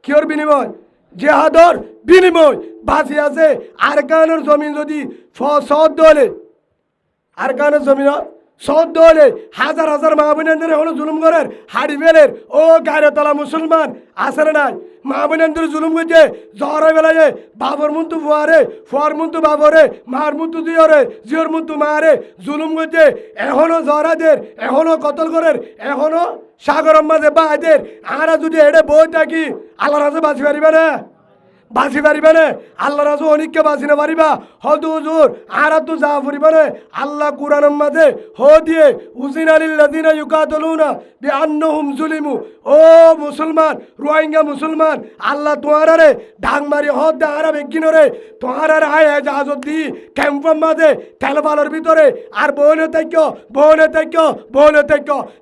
কিয়র বিনিময়? জেহাদর বিনিময় বাঁচি আছে আরকানের জমিন যদি সদ্য হলে আরকানের জমিন সদ্য হলে হাজার হাজার মা বোনেদের হলো জুলুম করের হাড়ি ফেলের ও গায়রতলা মুসলমান আসে নাই মা বোনেদের জুলুম করছে জ্বরে বেলায় বাবর মুন্তু ফুয়ারে ফুয়ার মুন্তু বাবরে মার মুন্তু জিওরে জিওর মুন্তু মারে জুলুম করছে এখনো জরাদের এখনো কতল করের এখনো সাগর মাঝে বাদের আরা যদি এড়ে বই থাকি আল্লাহ রাজে বাঁচি পারিবে না বাঁচি পারিবে না আল্লাহ রাজু অনেককে বাঁচি না পারিবা হদু হুজুর আর তো যা ফুরিবে না আল্লাহ কুরআনের মাঝে হ দিয়ে উজিনা লিল্লাযিনা ইউকাতালুনা বিআন্নাহুম যুলিমু ও মুসলমান রোহিঙ্গা মুসলমান আল্লাহ তোয়ারে ডাং মারি হদ দে আরা বেগিনরে তোয়ারে আয় জাহাজত দি ক্যাম্পের মাঝে তেলবালর ভিতরে আর বনে তাইক্য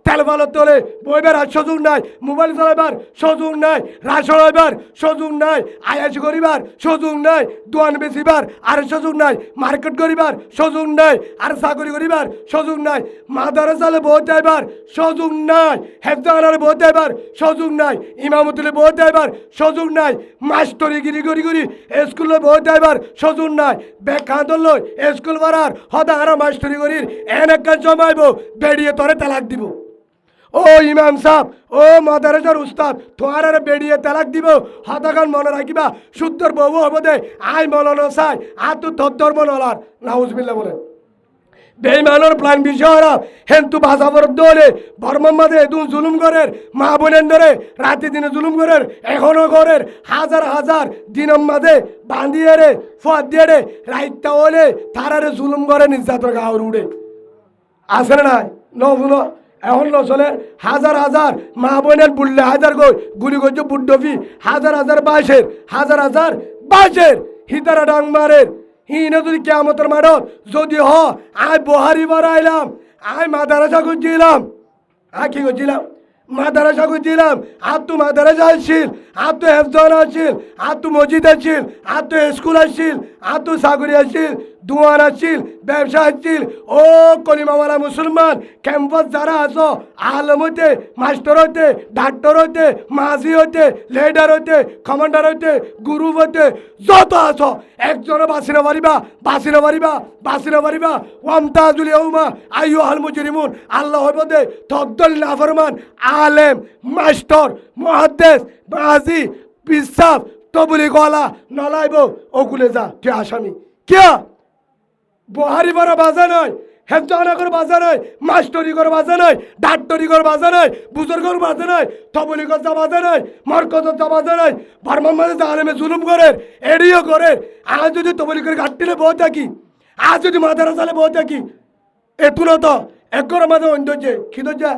তেলবালর তোলে বইবার আর সুযোগ নাই মোবাইল চালাইবার সুযোগ নাই রাশন হইবার সুযোগ নাই আয়াস করিবার সুযোগ নাই দোয়ান বেচিবার আর সুযোগ নাই মার্কেট করিবার সুযোগ নাই আর চাকরি করিবার সুযোগ নাই মাদ্রাসালে বহুত যাইবার সুযোগ নাই হেফজানারে বহুত যাইবার সুযোগ নাই ইমামতুলে বহুত যাইবার সুযোগ নাই মাস্টরি গিরি গরি গরি স্কুলে বহুত যাইবার সুযোগ নাই বেকান্দল লই স্কুল বাড়ার হদা আর মাস্টরি করির এনেকান জমাইব বেরিয়ে তরে তালাক দিব ও ইমাম সাহেব ও মাদারেজার উস্তাদ তোমার বেরিয়ে তালাক দিব হতাকান মনে রাখিবা শুদ্ধর বউ হব দে আই মলানো চাই আর তো ধর্ম নলার নাউজবিল্লা বলেন বেইমানোর প্ল্যান বিষয়রা হেন্তু বাজাবর দলে বর্মার মাঝে এদু জুলুম করের মা বোনের ধরে রাতে দিনে জুলুম করের এখনো করের হাজার হাজার দিনের মাঝে বান্ধিয়ে রে ফদ দিয়ে রে রাইতা হলে তারারে জুলুম করে নির্যাতন গাওয়ার উড়ে আসে না ন এখন নচলে হাজার হাজার মা বোনের বুললে হাজার গুলি করছে বুড্ডফি হাজার হাজার বাইশের হিতারা ডাং মারের হিনে যদি কেমতের মাঠত যদি আয় বহারি বাড়াইলাম আয় মাদারাসা করছিলাম কি করছিলাম মাদারাসা করছিলাম আর তো মাদারাসা আসছিল আর তো হেফজান আসছিল আর তো মসজিদ আসছিল আর তো স্কুল আসছিল আর তো চাকরি আসছিল দোয়ান আসছিল ব্যবসা আসছিল ও কলিমাওয়ালা মুসলমান ক্যাম্পাস যারা আছো আলম হইতে মাস্টার হইতে ডাক্তার হইতে মাঝি হইতে লিডার হইতে কমান্ডার হইতে গ্রুপ হইতে যত আছো একজনে বাঁচিনা পারিবা ওয়ামতাজুল ইয়াউমা আইয়ুহাল মুজরিমুন আল্লাহ হইব দে তদ্দল নাফরমান আলেম মাস্টার মুহাদ্দিস মাঝি বিশ্বাস তবলি গলা নলাইব ওগুলে যা তুই আসামি কে বহারি বড় বাজা নয় হেফজানা করে বাজা নয় মাস্টরি করে বাজা নয় ডাক্তারি করে বাজা নয় বুজুর্গর বাজা নয় তবলি যা বাজা নয় মরকজ যা বাজা নয় বর্মার মাঝে যা আলেমে জুলুম করে এড়িও করে আজ যদি তবলি করে গাঁটটিলে বউ থাকি আজ যদি মাদারাসালে বউ থাকি এতুলো তো এক ঘরের মাঝে অন্য কি ধরছে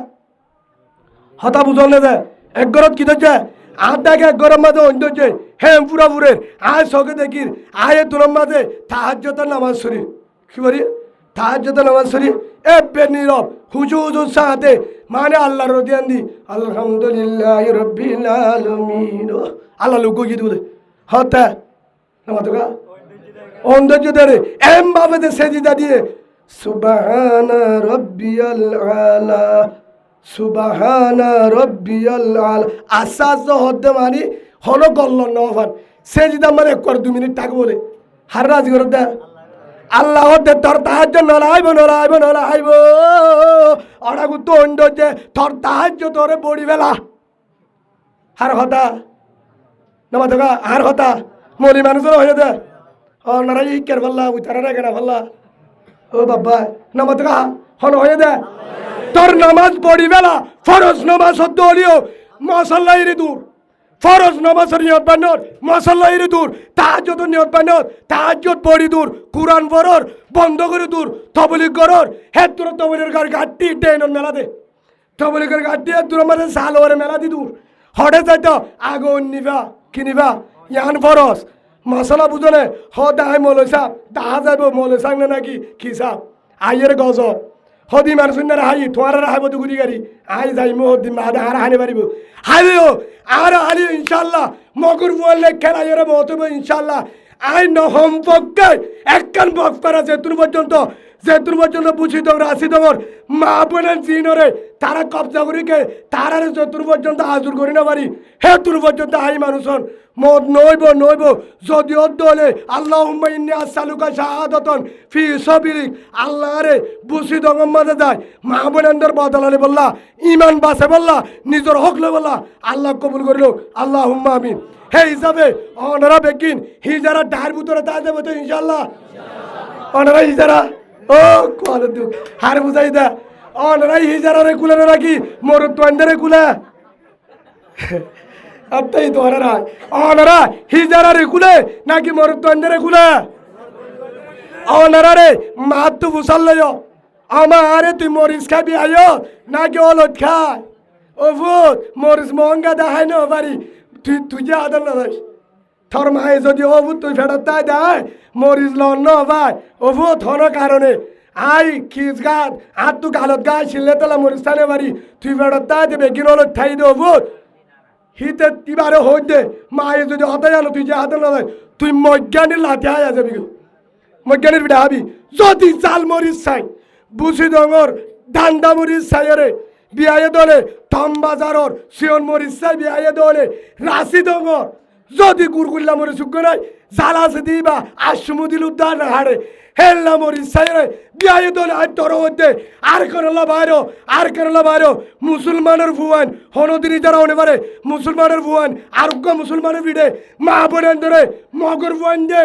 হতা বুঝলে দে এক ঘরত কি ধরছে আর দেখে এক ঘরের মাঝে অন্য হ্যাঁ পুরাপুরের আয় সকে দেখির আয় তুলার মাঝে তাহাজ্জুদের নামাজ শরীর কি বলি তাহাজ্জুদের নামাজ শরীর এ বেনীরব হুজুর সাথে মানে আল্লাহর রদিয়ান দি আলহামদুলিল্লাহ রাব্বিল আলামিন আল্লাহ লোক গিয়ে বলে হতা নামাজকা অন্ধজ্য দেরে এম ভাবে দে সেজদা দিয়ে সুবহানা রাব্বিয়াল আলা সুবহানা রাব্বিয়াল আলা আসাজ হতে মানে হলো গল্ল নফান সেজদা মানে 1-2 মিনিট টাক বলে হার রাজি করে দে আল্লাহ দে তোর তাহাজ্জ নলাইব অড়াগু তো অন্ড যে তোর তাহাজ্জ তোরে বড়ি বেলা হার কথা নামাজকা হার কথা মলি মানুষের হয়ে দে ও নারাই কের ভাল্লা উতারা না কেনা ভাল্লা ও বাবা নামাজকা হন হয়ে দে তোর নামাজ পড়ি বেলা ফরজ নামাজ সদ্য হলিও মশাল্লাহির দূর ফরজ নামাজের নিয়ত বান্নর মশাল্লাহির দূর তাহাজ্জুদ নিয়ত বান্নর তাহাজ্জুদ পড়ি দূর কুরআন পড়র বন্ধ করে দূর তবলিগ করর হে তোর তবলিগের গার গাট্টি টেনন মেলা দে তবলিগের গাট্টি তোর মাঝে সালোয়ারে মেলা দি দূর হড়ে যাইতো আগুন নিবা কি নিবা ইয়ান ফরজ মশলা বুঝনে হদাই মৌলসা দাহা যাইব মৌলসাং নাকি কি সাপ আইয়ের গজব হদি মান সুন্দর হাই তোমার হাইব তো গুড়ি গাড়ি আই যাই মহদি মাদা আর হানি পারিব হাইও আর আলি ইনশাআল্লাহ মগুর বললে খেলা এর মহতব ইনশাআল্লাহ আই নহম পক্কে একখান বক করা যেতুন পর্যন্ত বুঝি তো রাশি তোমার মা বোনের জিনরে তারা কবজা করিকে তারা যতুর পর্যন্ত আজুর করি না পারি হে তোর পর্যন্ত আই মানুষন মদ নইব যদিও দলে আল্লাহ ইন্নি আসসালুকা শাহাদাতান ফি সাবিলিক আল্লাহ রে বুসি দঙ্গম মাঝে যায় মা বোনেন্দ্র বদলালে বললা ইমান বাসে বললা নিজের হক লে বললা আল্লাহ কবুল করিল আল্লাহুম্মা আমিন হে হিসাবে অনারা বেকিন হিজারা ডার ভিতরে তা দেবে তো ইনশাআল্লাহ অনারা হিজারা ও কোয়াল দু হার বুঝাই দা অনারা হিজারা রে কুলে রাখি মোর তোয়ান্দারে কুলা আত্তাই তো অনারা হিজারা রে কুলে নাকি মোর তোয়ান্দারে কুলা অনারা রে মাত বুসাল্লায় আমারে তুই মরিস খাবি আয়ো নাকি অলট খায় ও ভূত মরিস মহঙ্গা দেখাই না বাড়ি তুই যে আদর না দাস থর মায়ে যদি অভূত তুই ফেরত তাই দেয় মরিস লন ন ভাই অভূত হন কারণে আই খিস গাত আর তু গালত গাছ ছিললে তোলা মরিস থানে বাড়ি তুই ফেরত তাই দেবে কিনল ঠাই দে অভূত হিতে তিবারে হই দে মায়ে যদি হতে জানো তুই যে আদর না দেয় তুই মজ্ঞানীর লাঠি আয় যাবি মজ্ঞানীর বিটা হাবি যদি চাল মরিস চাই বুঝি ডঙর দান্দা মরিস চাই রে বিয়ায়ে দলে থম বাজারর সিয়ন মরিস চাই বিয়ায়ে দলে রাশি ডঙর যদি গুরগুল্লা মরে সুখ নাই জ্বালা আছে দিবা আসমুদিল উদ্ধার না হাড়ে হেল্লা মরিস চাই রে বিয়ায়ে দলে আর তর হইতে আর করলা বাইরো মুসলমানের ভুয়ান হনদিনী যারা হনে পারে মুসলমানের ভুয়ান আরোগ্য মুসলমানের ভিড়ে মা বোনের ধরে মগর ভুয়ান দে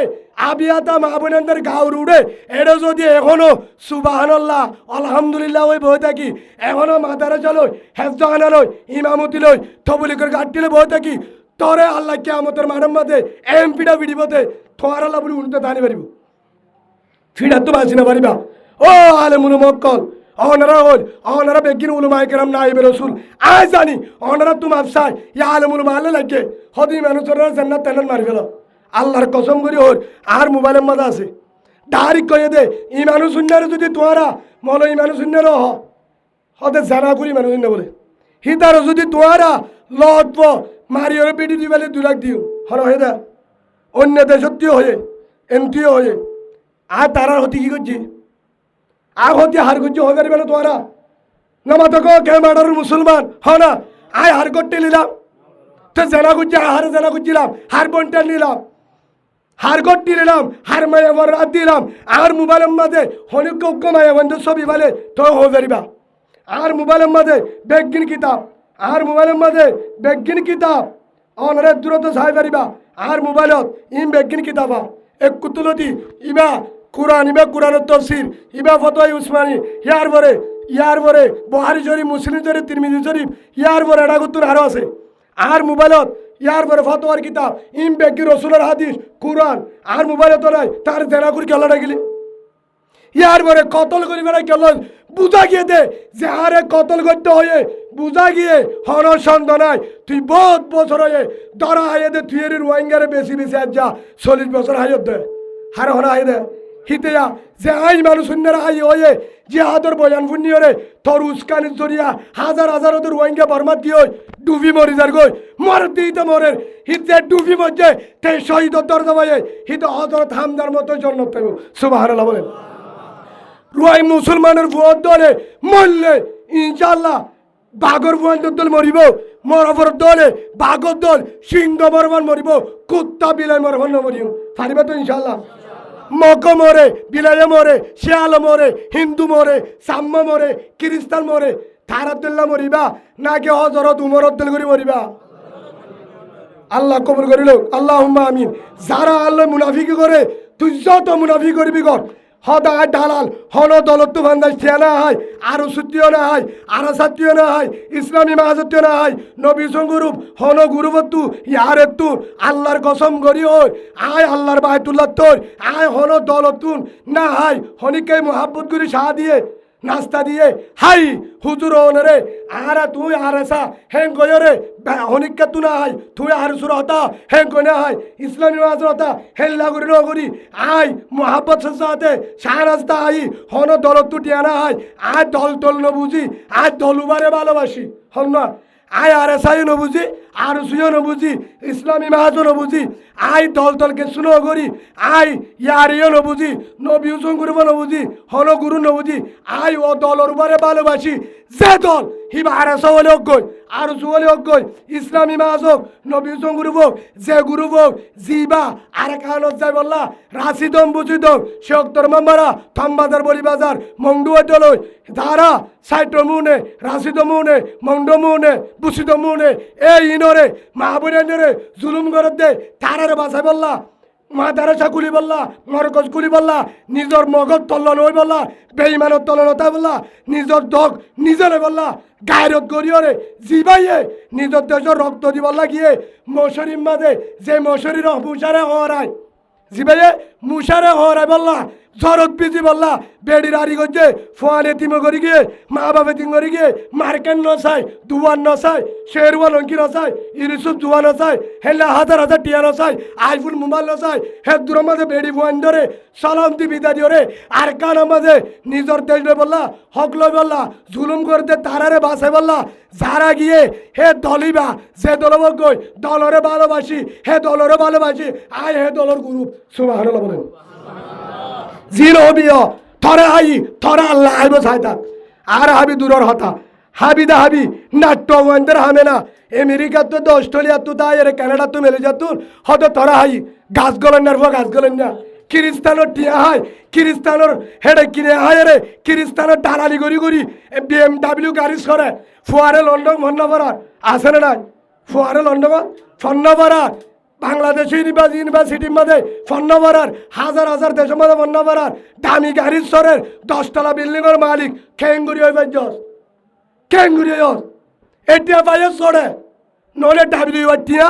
আবিয়াতা মা বোনের গাউর উড়ে এটা যদি এখনো সুবহানাল্লাহ আলহামদুলিল্লাহ ওই বই থাকি এখনো মাথারে চলো হেফজানা লই ইমামতি লই তবলিকের গাড়িলে বই থাকি তরে আল্লাহ কিয়ামতের মাঠের মাঝে এমপিটা ভিডিওতে তোমার আল্লাহ বলি উল্টো দানি পারিব ফিডা তো বাঁচি না পারিবা ও আলেমুল মক্কল অনারা বেগিন উলুমায়ে কেরাম নাইবে রাসূল আয় জানি অনারা তুমি আফসাই ইয়া আলেমুল মালে লাগে হদি মানুষের জান্নাত তেনন মারি ফেলো আল্লাহর কসম করি ওর আর মোবাইলের মধ্যে আছে ডাইরেক্ট কয়ে দে ইমানু শূন্যের যদি তোরা মনে ইমানু শূন্যের হতে জানা করি মানুষ শূন্য বলে হিতারও যদি তোরা লতব মারিওর পেটি দুই বেলে 2 লাখ দিও হর হয়ে দা অন্য দেশত্বীয় হয়ে এমটিও হয়ে আর তারার হতে কি করছি আর হতে হার করছি হয়ে পারবে না তোরা নামাতো কে মার্ডার মুসলমান হ না আয় হার করতে নিলাম তো জানা করছি হার জানা করছিলাম হার বনটা নিলাম হার গড়টি নিলাম হার মায়া রাত দিলাম আর মোবাইলের মাঝে হনিক মায়া বন্ধু ছবি বলে তো হয়ে পারিবা আর মোবাইলের মাঝে বেগিন কিতাব আর মোবাইলের মাঝে বেগিন কিতাব অনরে দূরত চাই পারিবা আর মোবাইলত বেগিন কিতাবা এক কুতুলতি ইবা কোরআনের তফসির ইবা ফতোয়া উসমানী ইয়ার পরে বুখারী শরীফ মুসলিম শরীফ তিরমিজি শরীফ ইয়ার পরে এটা কুতুন আরো আছে আর মোবাইলত ইয়ার পরে ফতোয়ার কিতাব বেগি রসুলের হাদিস কোরআন আর মোবাইলত নাই তার জেনা করে কেলা ডাকিলি ইয়ার পরে কতল করি বেড়াই কেল বুঝা গিয়ে দে যে আরে কতল করতে হয়ে বুঝা গিয়ে হন সন্দেহ নাই তুই বহুত বছর হয়ে ধরা হাইয়ে দে তুই এর রোহিঙ্গারে বেশি আর যা 40 বছর হাইয়ে দে হার হরা হাই দে হিতেয়া যে আই মানুষ শূন্যরা হাই হয়ে যে আদর বয়ান ফুন্নি রে তোর উস্কানির জরিয়া হাজার ওদের রোহিঙ্গা বর্মা দিয়ে ডুবি মরি যার গই মর দিতে মরের হিতে ডুবি মধ্যে তে শহীদ দরজা ভাইয়ে হিতে হজরত হামদার মতো জন্ম পাইব সুবহানাল্লাহ বলেন রুয়াই মুসলমানের ভুয়ার দলে মরলে ইনশাল্লাহ বাঘর ভুয়ান দল মরিব মরফর দলে বাঘর দল সিংহ বরমান মরিব কুত্তা বিলাই মরফর মরিব পারিবা তো ইনশাল্লাহ মক মরে বিলাইয়ে মরে শিয়াল মরে হিন্দু মরে সাম্য মরে খ্রিস্টান মরে তারাতুল্লাহ মরিবা নাকি হজরত উমরত দল করি মরিবা আল্লাহ কবুল করিল আল্লাহুম্মা আমিন যারা আল্লাহ মুনাফিকি করে তুই যত মুনাফিক করবি কর হদা দালাল হন দলত্ব বান্দাস ঠিয়ানা হয় আরো সুত্রিয় না হয় আরো সাত্রিয় না হয় ইসলামী মাহাজত্য না হয় নবী সঙ্গুরূপ হন গুরুবত্তু ইয়ারে তু আল্লাহর কসম করি ওই আয় আল্লাহর বায়তুল্লাহ তোর আয় হন দলতুন না হয় হনিকে মোহাব্বত করি সাহা দিয়ে নাস্তা দিয়ে হাই হুজুর রে আর তুই আর আসা হেং কয় রে হনিকা তু না হাই তুই আর সুর হতা হেং কয় না হাই ইসলামী মাহাজর হতা হেল্লা করি ন করি আয় মোহাব্বত সাথে সাহ রাস্তা আই হন দলতু টিয়ানা হাই আয় দল নবুঝি আয় দলুবারে ভালোবাসি হন না আয় আর এসাইও নবুঝি আর সুইও নবুঝি ইসলামী মাহাজও নবুঝি আয় দলকে শুনো করি আয় ইয়ারিও নবুঝি নবী হুসন গুরু নবুঝি হন গুরু নবুঝি আয় ও দলর উপরে ভালোবাসি যে দল হিবা আর সওয়ালে অজ্ঞই আর সুয়ালে অজ্ঞই ইসলামী মাসক নবী গ্রুপ হোক যে গ্রুপ হোক জিবা আর কানত যাই বললা রাশিদম বুঝিদম শেখতর মামারা থাম্বাদার বলি বাজার মংডুয়া দলই ধারা সাইট মুনে রাশিদ মুনে মংড মুনে বুসিদ মুনে এই ইনরে মাহবুরেনরে জুলুম করে দে তারারে বাসাই বললা মা দারাসা গুলি বললা মরকজ গুলি বললা নিজের মগজ তল্লন হই বললা বেইমানত তলনতা বললা নিজের দগ নিজরে বললা গায়রত গরিয়রে জিবাইয়ে নিজের দেশের রক্ত দি বললা গিয়ে মশরির মাঝে যে মশরির মুসারে হরায় জিবাইয়ে মুসারে হরায় বললা জরত বিজি বললা বেড়ির আড়ি করছে ফোয়ানে তিমো করি গিয়ে মা বাপে তিম করি গিয়ে মার্কেন নসাই দুয়ান নসাই শেরওয়ান অঙ্কি নসাই ইউসুফ দুয়া নসাই হেলা হাজার হাজার টিয়া নসাই আইফোন মোবাইল নসাই হে দূরের মাঝে বেড়ি ফোয়ান ধরে সালাম দি বিদা দিওরে আর কান মাঝে নিজের দেশ লই বললা হক লই বললা জুলুম করতে তারারে বাসে বললা যারা গিয়ে হে দলিবা যে দলব গই দলরে ভালোবাসি হে দলরে ভালোবাসি আয় হে দলর গ্রুপ সুবহানাল্লাহ বলেন জিরো হবিও থরে হাই থরে আল্লাহ আইব সাইতাক আর হাবি দূরর হতা হাবি দা হাবি নাট্য ওয়ান্ডার হামে না আমেরিকা তো অস্ট্রেলিয়া তো তাই রে কানাডা তো মেলে যাতুন হতে থরে হাই গাছ গলেন না গাছ গলেন না খ্রিস্টানোর টিয়া হাই খ্রিস্টানোর হেডে কিনে হাই রে খ্রিস্টানোর ডালালি গড়ি গড়ি BMW গাড়ি সরে ফুয়ারে লন্ডন মন্নবরার আছে না নাই ফুয়ারে লন্ডন ফন্নবরার বাংলাদেশ ইউনিভার্সিটির মধ্যে ফন্নবরার হাজার হাজার দেশের মধ্যে ফন্নবরার দামি গাড়ির সরের 10তলা বিল্ডিংয়ের মালিক খেঙ্গুরি হয়ে পাইছস খেঙ্গুরি হস এটা পাইয়ে সরে নলে ডাব্লিউ টিয়া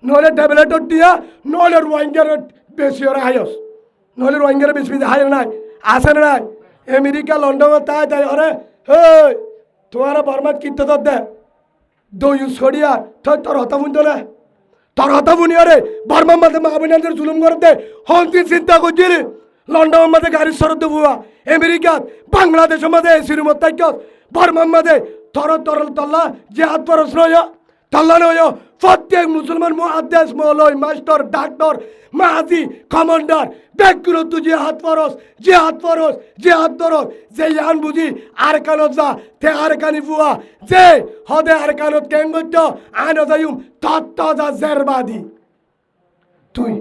নলে ট্যাবলেটর টিয়া নলে রোহিঙ্গার বেশি ওরা হাইস নলে রোহিঙ্গার বেশি হাই নাই আসে নাই আমেরিকা লন্ডন তাই তাই অরে হে তোমার বর্মাত কিনতে তোর দে দই সরিয়া তোর হতা বুঝতো না তোর হতা বুনি আরে বর্মার মাঝে মাহবুবাদের জুলুম করতে হন্তি চিন্তা করছিলি লন্ডনের মাঝে গাড়ির সরদ বুয়া আমেরিকা বাংলাদেশের মাঝে এসির মত বর্মার মাঝে তর তরল তল্লা যে হাত পরশ নয় তল্লা নয় প্রত্যেক মুসলমান মুহাদ্দিস মৌলভী মাস্টার ডাক্তার মাহাজি কমান্ডার ব্যক্তিগত যে হাত পরশ যে হাত পরশ যে হাত ধরস যে ইয়ান বুঝি আর কানত যা তে আর কানি ফুয়া যে হদে আর কানত কেন করত আনো যাইম তত্ত যা জেরবাদি তুই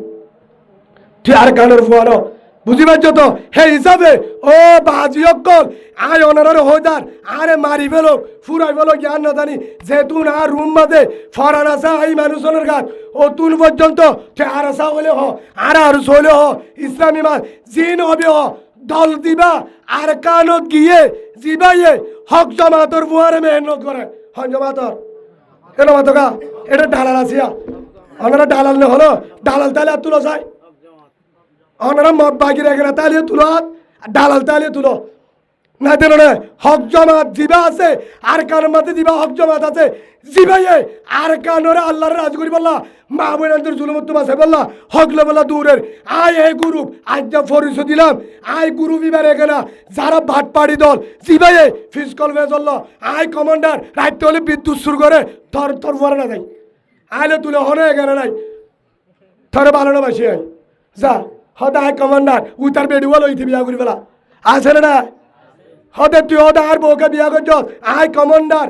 আর কানের ফুয়ানো বুঝি পাচ্ছ তো হে হিসাবে ও বাজি অকল আয় অনারে হইদার আরে মারি ফেলো ফুরাই ফেলো জ্ঞান না জানি যে তুন আর রুম মাঝে ফরান আসা এই মানুষজনের গাছ ও তুন পর্যন্ত সে আর আসা হলে হ আর হলে হ ইসলামী মাস জিন হবে হ দল দিবা আর কানত গিয়ে জিবাইয়ে হক জমাতর বুয়ারে মেহনত করে হক জমাতর এটা মাতকা এটা ডালাল আসিয়া ওনারা ডালাল না হলো ডালাল তাহলে আর তুলো যায় ওনারা বাকি রেখে না তাহলে তুলো ডালাল তাহলে তুলো না দিল না হক জমাত জিবা আছে আর কানের মাঝে দিবা হক জমাত আছে জিবাইয়ে আর কানরে আল্লাহর রাজ করি বললা মা বোনদের জুলুমত আছে বললা হকলে বললা দূরের আয় এই গ্রুপ আজ যা ফরিস দিলাম আয় গ্রুপ এবার এখানে যারা ভাট পাড়ি দল জিবাইয়ে ফিসকল ভেজ হল আয় কমান্ডার রাইতে হলে বিদ্যুৎ শুরু করে থর থর পরে না যাই আইলে তুলে হনে এখানে নাই থরে ভালো না বাসি আয় যা হদা আয় কমান্ডার উতার বেড়ুয়া লইতে বিয়া করি বেলা আছে না হতে তুই হদা আর বউকে বিয়া করছ আয় কমান্ডার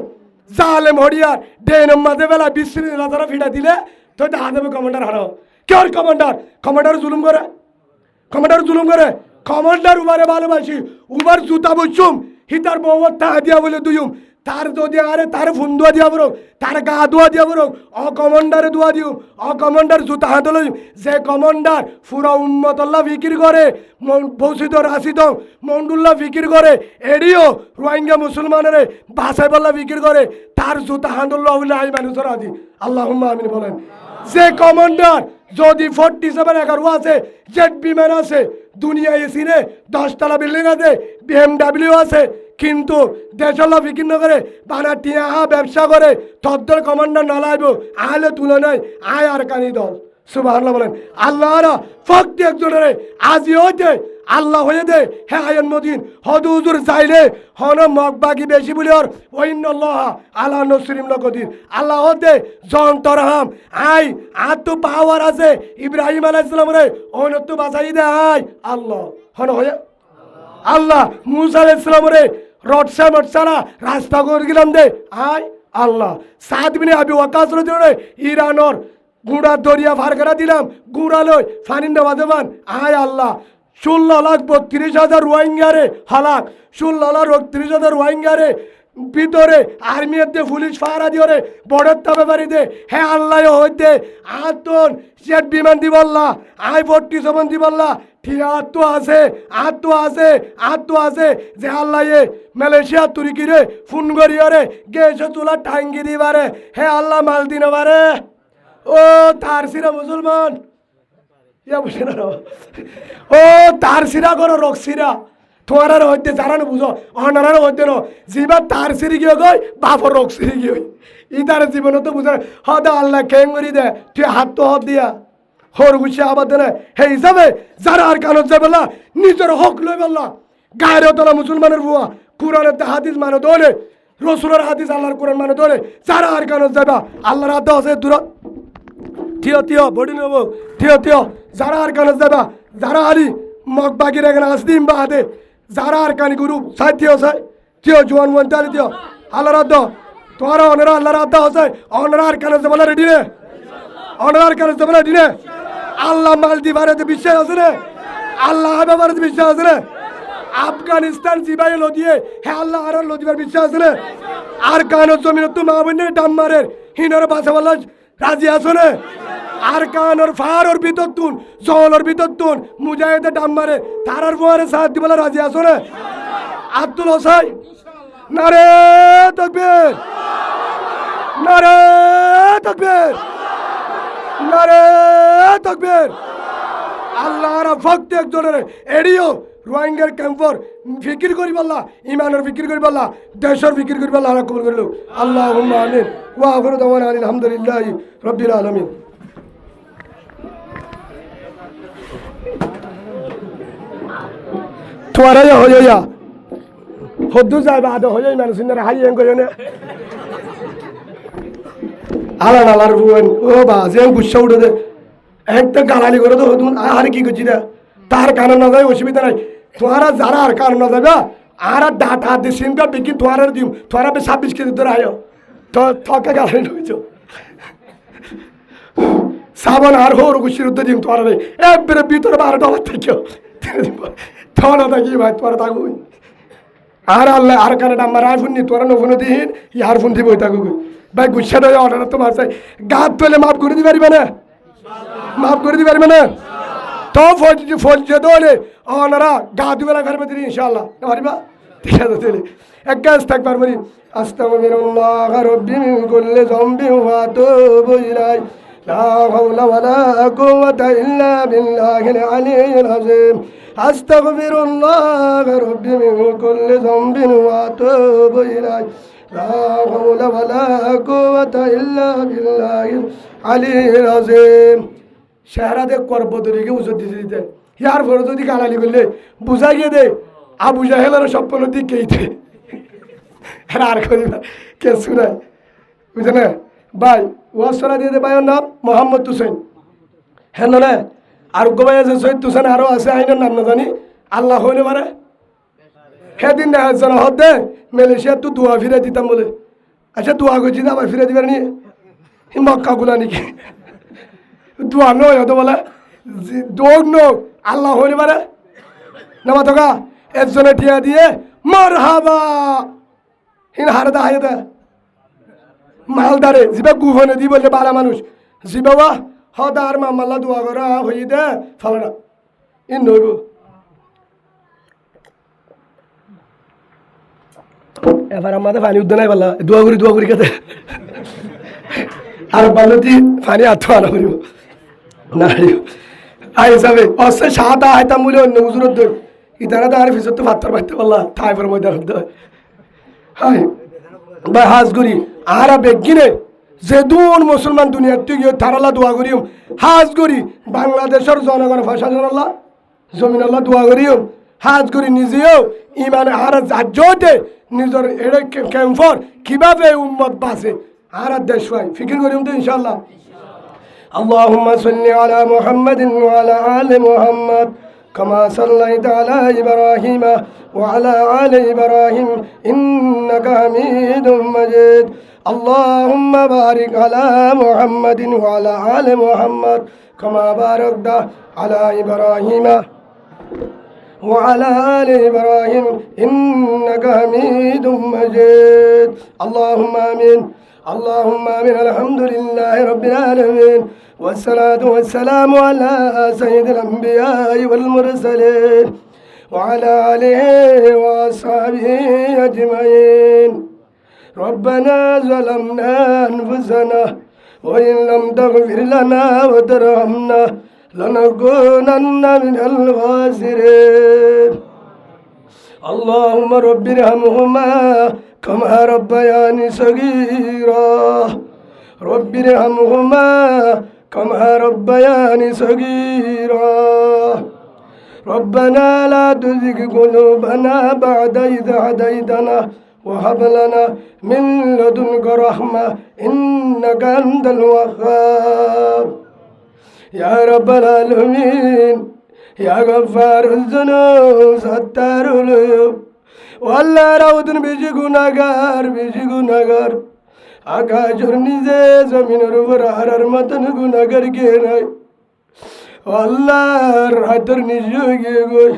জালেম হরিয়ার ডেনের মাঝে বেলা বিশ্রী তারা ফিটা দিলে তো দেখা দেবে কমান্ডার হারো কেউ কমান্ডার কমান্ডার জুলুম করে কমান্ডার জুলুম করে কমান্ডার উবারে ভালোবাসি উবার জুতা বসুম হিতার বউ তা দিয়া বলে দুইম তার যদি আরে তার ফোন দোয়া দিয়া বরক তার গা দোয়া দিয়া বরক অ কমান্ডারে দোয়া দিও অ কমান্ডার জুতা হাত লই যে কমান্ডার পুরা উম্মতল্লাহ ফিকির করে বৌসিদ রাশিদ মন্ডুল্লাহ ফিকির করে এডিও রোহিঙ্গা মুসলমানের বাসায় বল্লা ফিকির করে তার জুতা হাঁদুল্লাহ হইলে আই মানুষের আজি আল্লাহুম্মা আমিন বলেন যে কমান্ডার যদি 47 আছে জেট বিমান আছে দুনিয়া এসিনে 10তলা বিল্ডিং আছে BMW আছে কিন্তু দেশলা ফিকির নগরে বানা টিয়া ব্যবসা করে তদ্দর কমান্ডার নলাইব আলে তুলনায় আয় আর কানি দল সুবহানাল্লাহ বলেন আল্লাহরা ফক্ত একজনের আজি হইতে আল্লাহ হয়ে দে হে আয়ন মদিন হদু হুজুর চাইলে হন মগবাগি বেশি বলি ওর ওয়াইনাল্লাহ আলা নসরিম লগদির আল্লাহ হতে যন্তরহাম আই আর তো পাওয়ার আছে ইব্রাহিম আলাইহিস সালাম রে ওন তো বাঁচাই দে আই আল্লাহ হন হয়ে আল্লাহ মুসা আলাইহিস সালাম রে রটসা মটসারা রাস্তা করে গেলাম দে আয় আল্লাহ 7 বিনে আবি ওয়াকাস রদিনে ইরানর গুড়া দরিয়া ফার করা দিলাম গুড়া লই ফানিন দেওয়ান আয় আল্লাহ 16,32,000 রোহিঙ্গারে হালাক 16,32,000 রোহিঙ্গারে ভিতরে আর্মিতে পুলিশ ফারা দিও রে বর্ডার তাবে বাড়ি দে হে আল্লাহ হইতে আতন জেট বিমান দিবল্লা I-47 দিবল্লা ঠিক আত্ম আছে আত্ম আছে যে আল্লাহ মালয়েশিয়া তুর্কি রে ফোন করিও রে গেছে চুলা টাঙ্গি দিবারে হে আল্লাহ মাল দিনবারে ও তার সিরা মুসলমান ইয়া বুঝে না ও তার সিরা করো রক্সিরা তোমার হইতে যারা না বুঝো অনারার হইতে ন জিবা তার সিরি গিয়ে গই বাপর রোগ সিরি গিয়ে ই তার জীবন তো বুঝে হদা আল্লাহ কেং করি দে তুই হাত তো হাত দিয়া হর গুছে আবার দেনে হে হিসাবে যারা আর কানত যাবে না নিজের হক লই বললা গায়ের তোলা মুসলমানের বুয়া কোরআনের হাদিস মানে দোলে রসুলের হাদিস আল্লাহর কোরআন মানে দোলে যারা আর কানত যাবা আল্লাহর হাত আছে দূর থিও বডি নেব থিও যারা আর কানত যাবা যারা আরি মগ বাকি রেখে আসদিম বা হাতে যারা আর কানি গুরু সাই থিও জোয়ান ওয়ান তালি থিও আল্লাহ রাত তোমার অনরা আল্লাহ রাত আছে অনরা আর কানে যাবলা রেডি রে অনরা আর কানে যাবলা রেডি রে আল্লাহ মাল দিবারে বিশ্বাস আছে রে আল্লাহ ব্যাপারে বিশ্বাস আছে রে আফগানিস্তান জিবাই লদিয়ে হে আল্লাহ আর লদিবার বিশ্বাস আছে রে আর কানের জমিন তো মা বইনে ডাম মারের হিনর বাসাওয়ালা রাজি আছো রে আর কানোর ফারোর ভিতর তুন জলের ভিতর তুন মুজাহিদে ডাম মারে তারার ফোয়ারে সাথ দিবলা রাজি আছো রে আব্দুল হোসাই নারে তাকবীর নারে তাকবীর নারে তাকবীর আল্লাহর ভক্ত একজনের এড়িও রোহিঙ্গার ক্যাম্পর ফিকির করি বললা ইমানের ফিকির করি বললা দেশের ফিকির করি বললা কবুল করলো আল্লাহুম্মা আমিন ওয়া আখিরু দাওয়ানা আলহামদুলিল্লাহি রাব্বিল আলামিন তোমারা হইয়া হদ্দু যাইবা আদো হইয়া মানুষ হাই এং কইনে আলান আলার বুয়েন ও বা যে গুচ্ছা উঠে দে একটা গালালি করে তো তুমি আর কি করছি না তার কারণ না যায় অসুবিধা নাই তোমারা যারা আর কারণ না যাবে আর ডাটা দিয়ে সিম কার্ড বিক্রি তোমার দিম তোমারা 26 কেজি ধরে আয়ো তো থকে গালালি হয়েছ সাবান আর হোর গুছির উদ্যোগ দিম তোমার একবারে ভিতরে $12 থেকে তোমার থাকি ভাই তোমার থাকবো আর আল্লাহ আর কারণ আমার আইফোন নি তোরা নফোন দিন ইয়ার ফোন দিব থাকো ভাই গুচ্ছা দেয় অর্ডার তোমার চাই গাত পেলে মাফ করে দিতে পারবে না মাফ করে দিতে পারবে না তো ফলছে দোলে ওনারা গা দুবেলা ঘর দিন ইনশাআল্লাহ পারিবা ঠিক আছে তাহলে এক গাছ থাকবার বলি আস্তাগফিরুল্লাহ রাব্বি মিন কুল্লি যামবি ওয়া আতুবু ইলাইহি লা হাওলা ওয়ালা কুওয়াতা ইল্লা বিল্লাহিল আলিয়্যিল আযীম আস্তাগফিরুল্লাহ রাব্বি মিন কুল্লি যামবি ওয়া আতুবু ইলাইহি লা হাওলা ওয়ালা কুওয়াতা ইল্লা বিল্লাহিল আলিয়্যিল আযীম শেহরাতে করবদরিকে উজর দিতে ইয়ার পরে যদি গালালি করলে বুঝা গিয়ে দে আবু জাহেলের স্বপ্ন দিকেইতে আর করিবা কে শুনায় বুঝে না ভাই ওয়াসরা দিয়ে দে ভাইয়ের নাম মোহাম্মদ হুসেন হ্যাঁ না আর গোবাই আছে সৈয়দ হুসেন আরও আছে আইনের নাম না জানি আল্লাহ হইলে পারে সেদিন দেখা যাচ্ছে না হতে মালয়েশিয়া তো দোয়া ফিরে দিতাম বলে আচ্ছা দোয়া করছি আবার ফিরে দিবার নি মক্কা গুলা নাকি দোয়া নয় হতো বলে দোক নোক আল্লাহ হইলে পারে নামা তোকা একজনে টিয়া দিয়ে মারহাবা হিন হারদা হায়দা মালদারে জিবা গুহনে দি বললে বালা মানুষ জিবাবা হদার মামাল্লা দোয়া করা হই দে ফলে না ইন নইব এবার আমাদের পানি উদ্যান নাই পারলা দোয়া করি কেতে আর বালতি পানি আত্ম আনা করিব না আই হিসাবে অবশ্যই সাত আয়তাম বলে অন্য হুজুরের দই ইতারা তো আর ফিসর তো পাত্তর পাইতে পারলা তাইপের মধ্যে হাই ভাই হাজ করি আর বেগিনে যে দুন মুসলমান দুনিয়ার তুই তারাল্লা দোয়া করিম হাজ করি বাংলাদেশের জনগণ ভাষা জানাল্লাহ জমিন আল্লাহ দোয়া করিম হাজ করি নিজেও ইমান আর রাজ্যতে নিজের এটা ক্যাম্পর কিভাবে উম্মত বাঁচে আর দেশ পাই ফিকির করিম তো ইনশাল্লাহ اللهم صل على محمد وعلى آل محمد كما صليت على إبراهيم وعلى آل إبراهيم إنك حميد مجيد اللهم بارك على محمد وعلى آل محمد كما باركت على إبراهيم وعلى آل إبراهيم إنك حميد مجيد اللهم آمين اللهم آمين الحمد لله رب العالمين والصلاة والسلام على سيد الأنبياء والمرسلين وعلى آله وأصحابه أجمعين ربنا ظلمنا أنفسنا وإن لم تغفر لنا وترحمنا لنكونن من الخاسرين اللهم رب ارحمهما كما ربياني صغيرا رب ارحمهما كما ربياني صغيرا ربنا لا تزغ قلوبنا بعد إذ هديتنا وهب لنا من لدنك رحمة إنك أنت الوهاب يا رب العالمين يا غفار الذنوب ستار العيوب والله রাউদুন বেশি গুনাহগার আকাশের নিচে জমিনের উপর হারার মতন গুনাহগার কে নাই আল্লাহ রাতের নিচে গিয়ে গই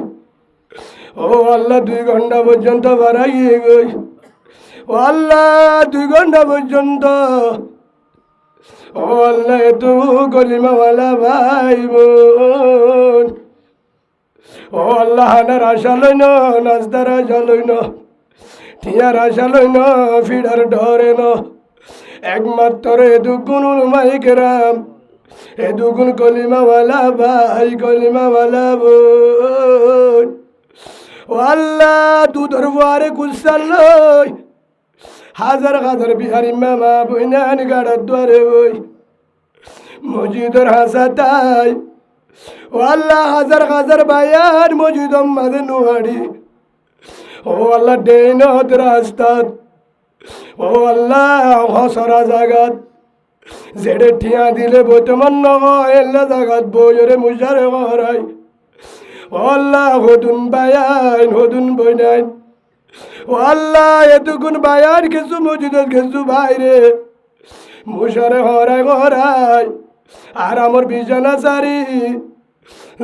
ও আল্লাহ 2 ঘন্টা পর্যন্ত বাড়াইয়ে গই ও আল্লাহ 2 ঘন্টা পর্যন্ত ও আল্লাহ এত কলিমাওয়ালা ভাই বোন ও আল্লাহ হানার আশা লইন নাস্তার আশা লইন ঠিয়ার আশা লইন ফিডার ডরে ন একমাত্র এদুগুণ মাইকেরাম এদুগুণ কলিমাওয়ালা ভাই কলিমাওয়ালা বোন ও আল্লাহ তু দরবারে কুসাল লই হাজার হাজার বিহারি মামা বইনান গাড়ার দ্বারে বই মসজিদের হাসাতাই ও আল্লাহ হাজার হাজার বায়ার মসজিদ মাঝে নুহারি ও আল্লাহ ডেনত রাস্তাত ও আল্লাহ হসরা জাগাত জেডে ঠিয়া দিলে বর্তমান নয় এল্লা জাগাত বইরে মুজারে হরাই ও আল্লাহ হদুন বায়াইন হদুন বইনাইন ও আল্লাহ এতক্ষণ বায়ার কিছু মসজিদের কিছু বাইরে মুশারে হরাই আর আমার বিছানা সারি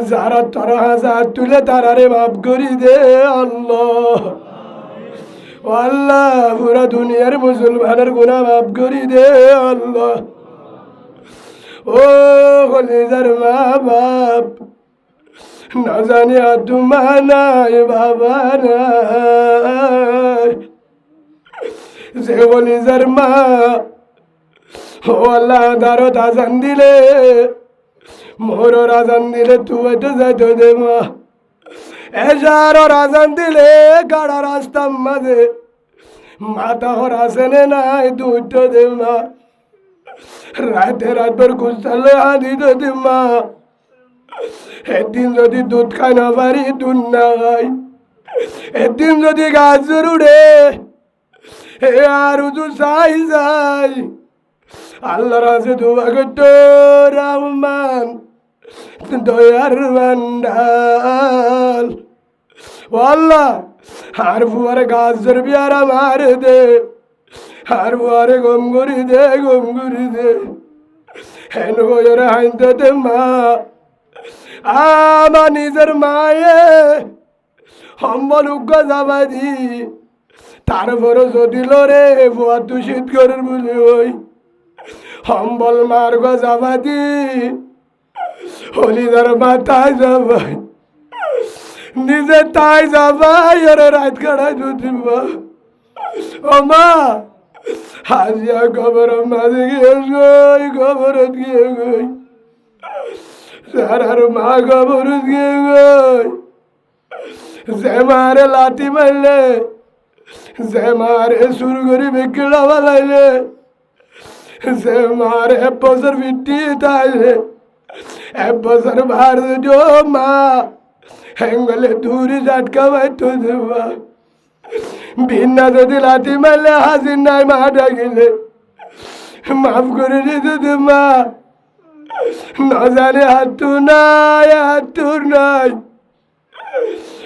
যারা তারা হাজার তুলে তারারে মাফ করি দে আল্লাহ ও আল্লাহ পুরা দুনিয়ার মুসলমানের গুনাহ মাফ করি দে আল্লাহ ও কলিজার মা বাপ না জানি আতুমা নাই বাবা নাই যে কলিজার মা ও আল্লাহ দারত আজান দিলে মোর রাজান দিলে তুই তো যাইতো দে মা এসার রাজান দিলে গাড়া রাস্তার মাঝে মাথা হরাসেনে নাই তুই তো দে মা রাতে ভর কুসালে হাদি তো দে মা একদিন যদি দুধ খাই না পারি দুধ না খাই একদিন যদি গাছ উড়ে এ আর উজু চাই যাই আল্লাহ রাজে দোয়া করতো রহমান দয়ার বান্ডাল ও আল্লাহ আর বুয়ারে গাছ ধরবি আর আমার দে আর বুয়ারে গম করি দে হেন বইরে হাইতে দে মা আমার নিজের মায়ে সম্বল উগ্র যাবাদি তারপরে যদি লরে বুয়া তু শীত করার বলে ওই সম্বল মার্গ যাবাদি হলিদার মাথায় যাবাই নিজে তাই যাবাই ওরে রাত কাটাই দুদিবা ও মা হাজিয়া খবর মাঝে গিয়ে গই খবরত গিয়ে গই সারার মা খবর গিয়ে গই যে মারে লাঠি মারলে যে মারে শুরু করে বিকেলা বালাইলে যে মারে 1 বছর ভিটি তাইলে 1 বছর ভার দিও মা হেঙ্গলে দূরে ঝাটকা বাইতো দেবা বিনা যদি লাঠি মারলে হাজির নাই মা ডাকিলে মাফ করে দিতে দে মা না জানে হাতু নাই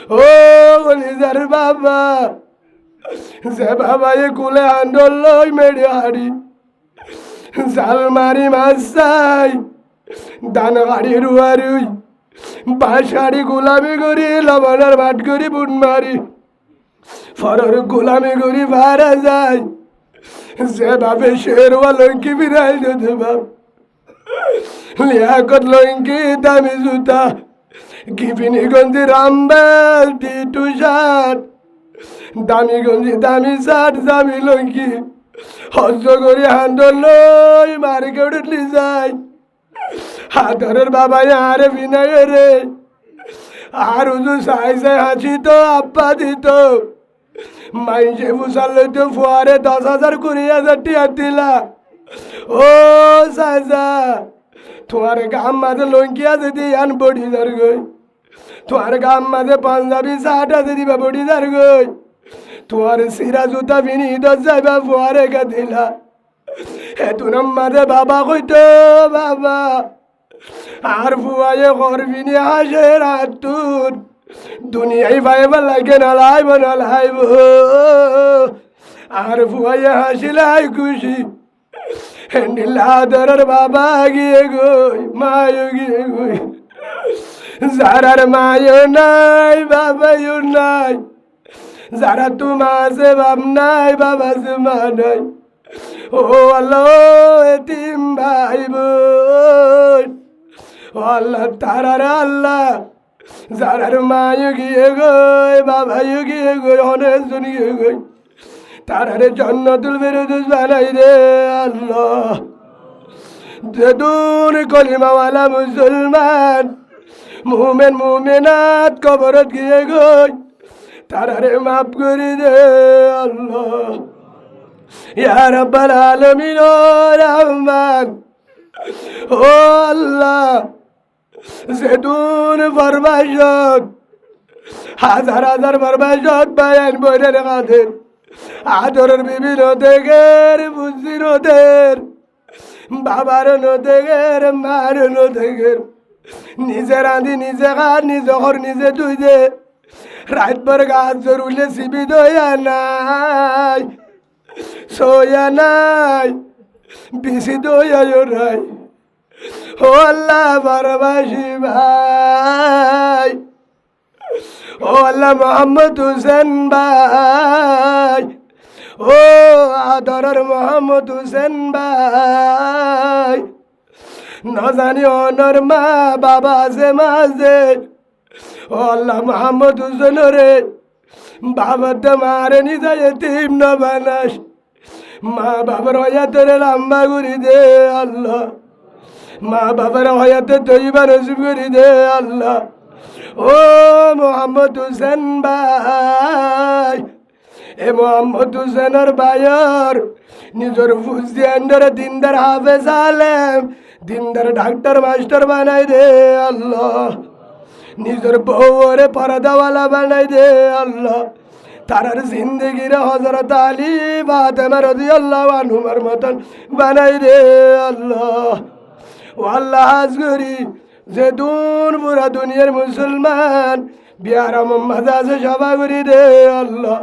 ও কলিজার বাবা যে বাবাই কুলে আন্দোল লই মেরে হাড়ি জাল মারি মাছ চাই দান হাড়ি রুয়ারুই বাঁশাড়ি গোলামি করি লবণের মাঠ করি বুট মারি ফরর গোলামি করি ভাড়া যায় যে ভাবে শেরওয়া লঙ্কি বিড়াই যদি বাপ লিয়াকত লঙ্কি দামি জুতা গিপিনি গঞ্জি রামবেল টি শার্ট দামি গঞ্জি দামি শার্ট দামি লঙ্কি হজ করি হান্দল লই মার্কেট উঠলি যায় হাতরের বাবা আরে বিনয় রে আর উজু সাই সাই হাসি তো আপ্পা দিত মাইসে বুসাল লইতো ফুয়ারে 10,000 20,000 টিয়া দিলা ও সাজা তোমার গাম মাঝে লঙ্কি আছে দি আন বডি যার গই তোমার গাম মাঝে পাঞ্জাবি শার্ট আছে দিবা বডি যার গই তোমার সিরা জুতা বিনি দশ যাইবা ফুয়ারে কা দিলা হে তুনাম মাঝে বাবা কইতো বাবা আর ফুয়ায়ে করবিনি হাসে রাতুর দুনিয়ায় ভাইবা লাগে না লাইব না লাইব আর ফুয়ায়ে হাসিলাই খুশি নীলাধরের বাবা গিয়ে গই মায়ও গিয়ে গই যারার মায়ও নাই বাবাও নাই যারা তোমা আছে বাপ নাই বাবা সে মা নাই ও আল্লাহ এতিম ভাই বোন ও আল্লাহ তারার আল্লাহ যারার মায়ও গিয়ে গই বাবাও গিয়ে গই অনেকজন গিয়ে গই তারারে জান্নাতুল ফেরদৌস বানাই দে আল্লাহ যেদুন কলিমাওয়ালা মুসলমান মুমিন মুমিনাত কবরত গিয়ে গই তারারে মাফ করে দে আল্লাহ ইয়া রাব্বাল আলামিন ও রহমান ও আল্লাহ যেদুন ফরমাইশত হাজার হাজার ফরমাইশত বায়ান বইরে রাখেন আদরের বিবি নদেগের বুঝি নদের বাবার নদেগের মার নদেগের নিজে রাঁধি নিজে খার নিজে ঘর নিজে তুই দে রাত ভর গাছ জরুলে সিবি দয়া নাই সোয়া নাই বেশি দয়া নাই ও আল্লাহ বারবাসী ভাই ও আল্লাহ মোহাম্মদ হুসেন ভাই ও আদরের মোহাম্মদ হুসেন ভাই না জানি অনর মা বাবা আছে মাঝে ও আল্লাহ মোহাম্মদ হুসেন রে বাবা তো মারে নি যায় এতিম না বানাস মা বাবার হয়াতের লম্বা করি দে আল্লাহ মা বাবার হয়াতে তৈবা নসিব করি দে আল্লাহ ও মোহাম্মদ হুসেন ভাই এ মোহাম্মদ হুসেনের ভাইয়ের নিজের ফুজি আন্ডারে দিনদার হাফেজ আলেম দিনদার ডাক্তার মাস্টার বানাই দে আল্লাহ নিজের বউরে পর্দাওয়ালা বানাই দে আল্লাহ তারার জিন্দগির হযরত আলী ফাতেমা রাদিয়াল্লাহু আনহুর মতন বানাই দে আল্লাহ ও আল্লাহ হাজগরি যে দুন পুরা দুনিয়ার মুসলমান বিয়ারা মোহাম্মদ আছে সভা করি দে আল্লাহ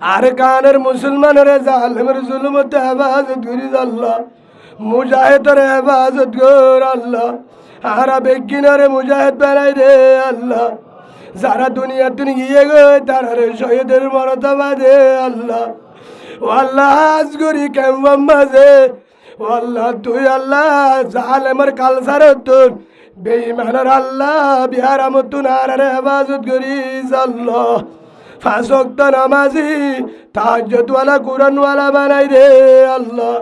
আর কানের মুসলমানের জালেমের জুলুমতে হেফাজত করি আল্লাহ মুজাহিদের হেফাজত কর আল্লাহ আর বেগিনারে মুজাহিদ বানাই দে আল্লাহ যারা দুনিয়াতে গিয়ে গই তারারে শহীদের মর্তবা দে আল্লাহ ও আল্লাহ হাজগরি কেমন মাঝে ও আল্লাহ তুই আল্লাহ জালেমের কালসার তুন বেঈমানের আল্লাহ বিহার মতুন আর হেফাজত করিস আল্লাহ 5 ওয়াক্ত নামাজি তাহাজ্জুদওয়ালা কুরআনওয়ালা বানাই দে আল্লাহ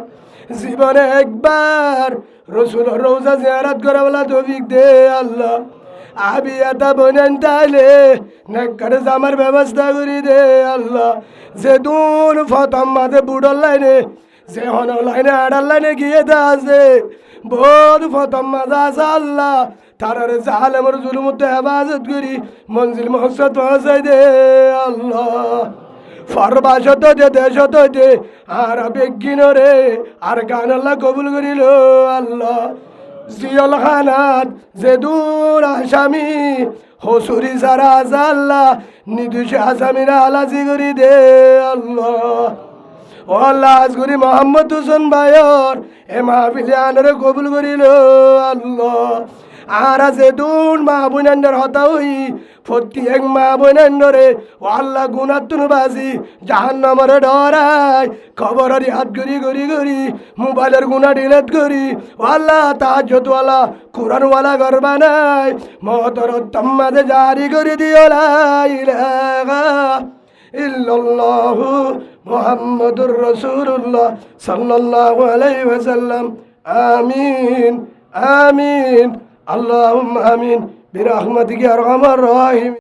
জীবনে একবার রাসূলের রওজা জিয়ারত করাওয়ালা তৌফিক দে আল্লাহ আবিয়াতা বনেন তাইলে নেকর জামার ব্যবস্থা করি দে আল্লাহ যে দুন ফতম মাঝে বুড়ল লাইনে যে হন লাইনে আড়াল লাইনে গিয়ে দা আছে বহুত ফতম মাঝে আছে আল্লাহ তারারে জালেমের জুলুমতে হেফাজত করি মঞ্জিল মকসদ পৌঁছাই দে আল্লাহ ফরবাসত দে দেশত দে আর বেগিন রে আর গান আল্লাহ কবুল করিল আল্লাহ জিয়ল খানাত যে দূর আসামি হসুরি সারা আজা আল্লাহ নিদুষ আসামিরা আলাজি করি দে আল্লাহ ও আল্লাহ আজগুরি মোহাম্মদ হোসেন ভাইয়র এ মাহফিলে আনরে কবুল করিল আল্লাহ আর আছে দুন মা বোনান্ডর হতা হই ফতি এক মা বোনান্ডরে ও আল্লাহ গুনাতুন বাজি জাহান্নামরে ডরাই খবরের হাত গরি মোবাইলের গুনা ডিলেট করি ও আল্লাহ তাহাজ্জুদ ওয়ালা কুরআন ওয়ালা ঘর বানাই মহতর তাম্মাদে জারি করে দিও লা ইলাহা ইল্লাল্লাহু মুহাম্মাদুর রাসূলুল্লাহ সাল্লাল্লাহু আলাইহি ওয়াসাল্লাম আমিন আমিন আল্লাহুম্মা আমিন বিরহমাতিকা ইয়া আরহামার রাহিম।